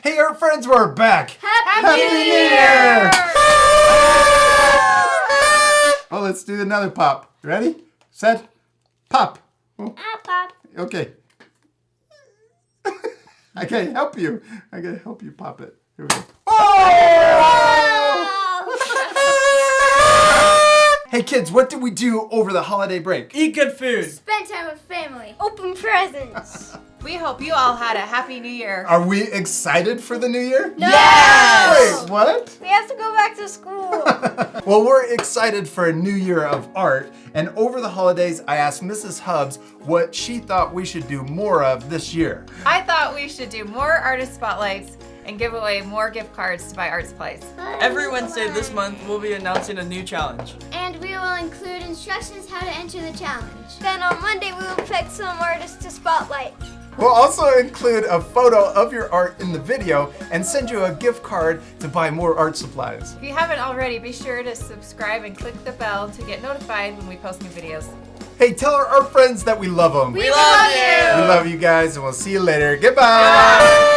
Hey, our friends, we're back. Happy New Year! Well, let's do another pop. Ready? Set? Pop. Oh, Pop. okay. I can help you. I can help you pop it. Here we go. Oh! Hey kids, what did we do over the holiday break? Eat good food. Spend time with family. Open presents. We hope you all had a happy new year. Are we excited for the new year? No! Wait, what? We have to go back to school. Well, we're excited for a new year of art, and over the holidays, I asked Mrs. Hubbs what she thought we should do more of this year. I thought we should do more artist spotlights and give away more gift cards to buy art supplies. Every Wednesday this month, we'll be announcing a new challenge. And we will include instructions how to enter the challenge. Then on Monday, we will pick some artists to spotlight. We'll also include a photo of your art in the video and send you a gift card to buy more art supplies. If you haven't already, be sure to subscribe and click the bell to get notified when we post new videos. Hey, tell our art friends that we love them. We love you! We love you guys, and we'll see you later. Goodbye!